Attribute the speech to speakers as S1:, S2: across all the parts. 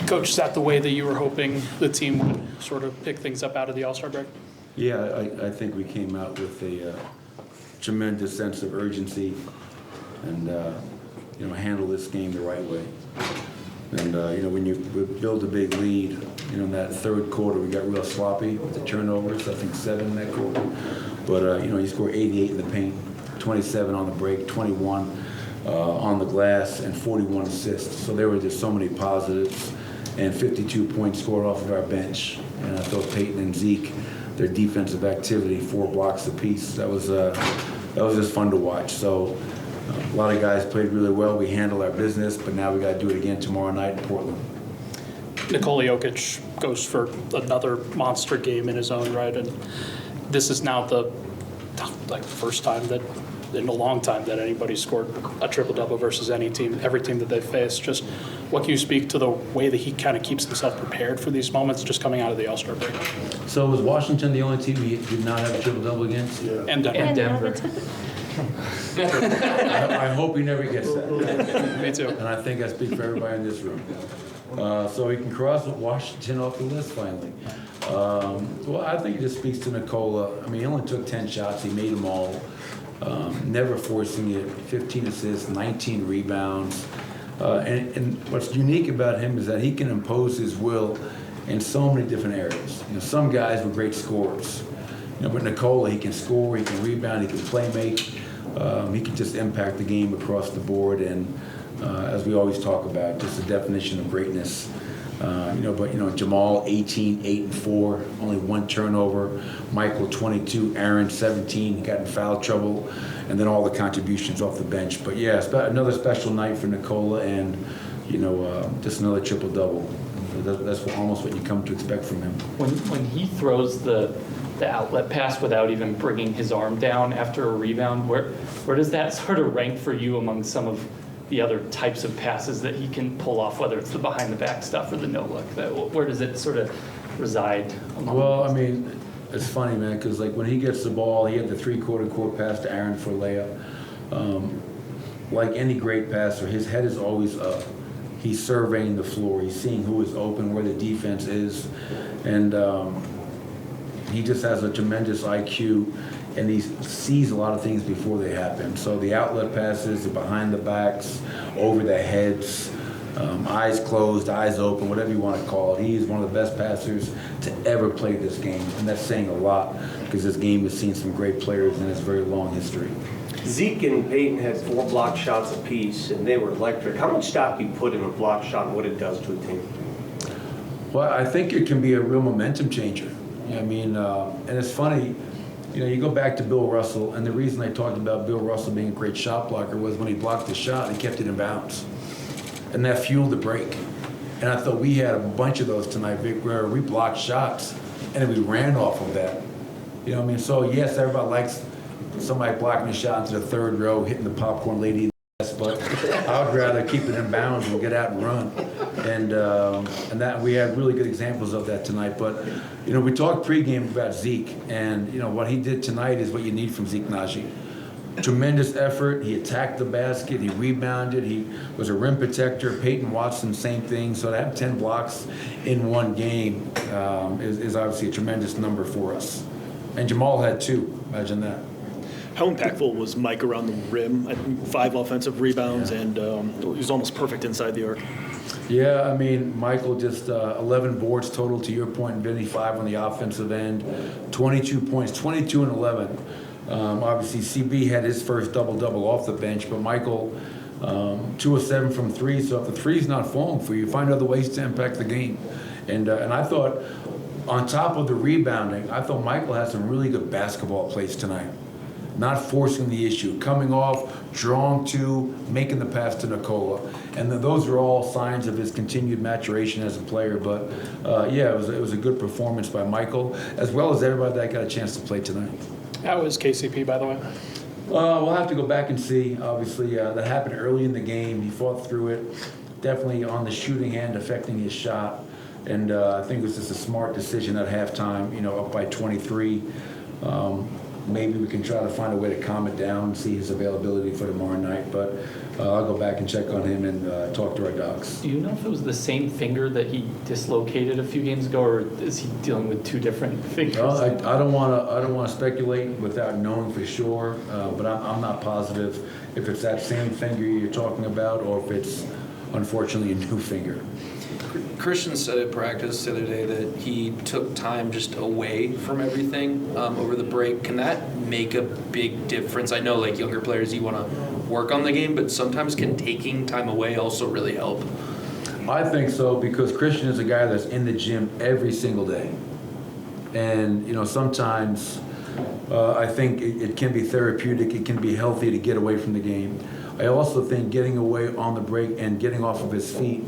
S1: Coach, is that the way that you were hoping the team would sort of pick things up out of the All-Star break?
S2: Yeah, I think we came out with a tremendous sense of urgency and, handle this game the right way. And, when you build a big lead, in that third quarter, we got real sloppy with the turnovers, I think 7 in that quarter. But, you score 88 in the paint, 27 on the break, 21 on the glass, and 41 assists. So there were just so many positives, and 52 points scored off of our bench. And I thought Peyton and Zeke, their defensive activity, 4 blocks apiece. That was just fun to watch. So a lot of guys played really well. We handled our business, but now we got to do it again tomorrow night in Portland.
S1: Nikola Jokic goes for another monster game in his own right, and this is now the first time that in a long time that anybody scored a triple-double versus every team that they've faced. Just what can you speak to the way that he kind of keeps himself prepared for these moments just coming out of the All-Star break?
S2: So was Washington the only team he did not have a triple-double against?
S1: Yeah. And Denver.
S2: I hope he never gets that.
S1: Me too.
S2: And I think I speak for everybody in this room. So he can cross Washington off the list finally. Well, I think it just speaks to Nikola. I mean, he only took 10 shots. He made them all. Never forcing it. 15 assists, 19 rebounds. And what's unique about him is that he can impose his will in so many different areas. Some guys were great scorers. But Nikola, he can score, he can rebound, he can play make. He can just impact the game across the board. And as we always talk about, just the definition of greatness. But Jamal 18, 8 and 4, only 1 turnover. Michael 22, Aaron 17, got in foul trouble, and then all the contributions off the bench. But yeah, another special night for Nikola, and just another triple double. That's almost what you come to expect from him.
S3: When he throws the outlet pass without even bringing his arm down after a rebound, where does that sort of rank for you among some of the other types of passes that he can pull off, whether it's the behind the back stuff or the no look? Where does it sort of reside?
S2: Well, I mean, it's funny, man, because when he gets the ball, he had the 3/4 court pass to Aaron for a layup. Like any great passer, his head is always up. He's surveying the floor. He's seeing who is open, where the defense is, and he just has a tremendous IQ. And he sees a lot of things before they happen. So the outlet passes, the behind the backs, over the heads, eyes closed, eyes open, whatever you want to call it. He is one of the best passers to ever play this game. And that's saying a lot because this game has seen some great players in its very long history.
S4: Zeke and Peyton had 4 block shots apiece, and they were electric. How much stock do you put in a block shot and what it does to a team?
S2: Well, I think it can be a real momentum changer. I mean, and it's funny, you go back to Bill Russell, and the reason I talked about Bill Russell being a great shot blocker was when he blocked the shot, he kept it in bounds. And that fueled the break. And I thought we had a bunch of those tonight, Vic, where we blocked shots, and then we ran off of that. So yes, everybody likes somebody blocking a shot into the third row, hitting the popcorn lady in the ass, but I would rather keep it in bounds and get out and run. And that we had really good examples of that tonight. But we talked pregame about Zeke, and what he did tonight is what you need from Zeke Naji. Tremendous effort. He attacked the basket. He rebounded. He was a rim protector. Peyton Watson, same thing. So to have 10 blocks in one game is obviously a tremendous number for us. And Jamal had 2. Imagine that.
S5: How impactful was Mike around the rim? 5 offensive rebounds, and he was almost perfect inside the arc.
S2: Yeah, I mean, Michael just 11 boards total, to your point, Vinny, 5 on the offensive end, 22 points, 22 and 11. Obviously, CB had his first double-double off the bench, but Michael, 2 of 7 from 3, so if the three's not falling for you, find other ways to impact the game. And I thought, on top of the rebounding, I thought Michael had some really good basketball plays tonight. Not forcing the issue, coming off, drawing to, making the pass to Nikola. And those are all signs of his continued maturation as a player. But, yeah, it was a good performance by Michael, as well as everybody that got a chance to play tonight.
S1: How was KCP, by the way?
S2: We'll have to go back and see. Obviously, that happened early in the game. He fought through it, definitely on the shooting end, affecting his shot. And I think it was just a smart decision at halftime, up by 23. maybe we can try to find a way to calm it down and see his availability for tomorrow night. But I'll go back and check on him and talk to our docs.
S3: Do you know if it was the same finger that he dislocated a few games ago, or is he dealing with two different fingers?
S2: Well, I don't want to speculate without knowing for sure, but I'm not positive if it's that same finger you're talking about or if it's unfortunately a new finger.
S6: Christian said at practice the other day that he took time just away from everything over the break. Can that make a big difference? I know, like, younger players, you want to work on the game, but sometimes can taking time away also really help?
S2: I think so, because Christian is a guy that's in the gym every single day. And, sometimes I think it can be therapeutic, it can be healthy to get away from the game. I also think getting away on the break and getting off of his feet,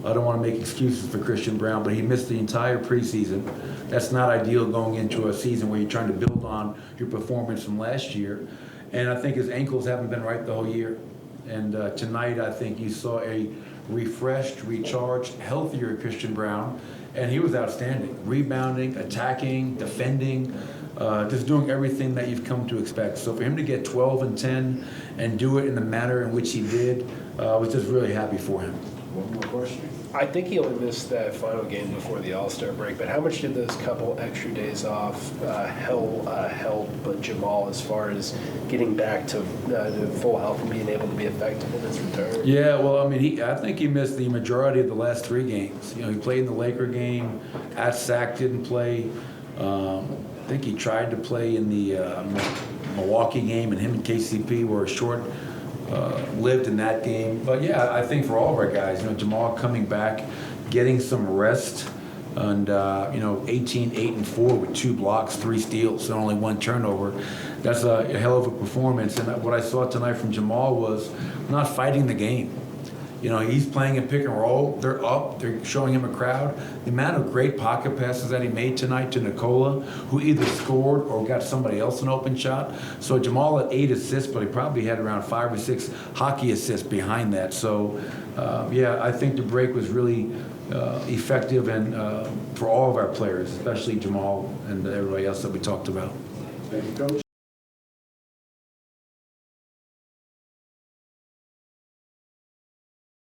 S2: I don't want to make excuses for Christian Brown, but he missed the entire preseason. That's not ideal going into a season where you're trying to build on your performance from last year. And I think his ankles haven't been right the whole year. And tonight, I think you saw a refreshed, recharged, healthier Christian Brown, and he was outstanding. Rebounding, attacking, defending, just doing everything that you've come to expect. So for him to get 12 and 10 and do it in the manner in which he did, I was just really happy for him.
S7: One more question. I think he only missed that final game before the All-Star break, but how much did those couple extra days off help Jamal as far as getting back to full health and being able to be effective in his return?
S2: Yeah, well, I think he missed the majority of the last 3 games. He played in the Laker game. At Sac didn't play. I think he tried to play in the Milwaukee game, and him and KCP were short. Lived in that game. But yeah, I think for all of our guys, Jamal coming back, getting some rest, and 18, 8, and 4 with 2 blocks, 3 steals, and only 1 turnover. That's a hell of a performance. And what I saw tonight from Jamal was not fighting the game. He's playing a pick and roll. They're up. They're showing him a crowd. The amount of great pocket passes that he made tonight to Nikola, who either scored or got somebody else an open shot. So Jamal had 8 assists, but he probably had around 5 or 6 hockey assists behind that. So, I think the break was really effective and for all of our players, especially Jamal and everybody else that we talked about.
S7: Thank you, Coach.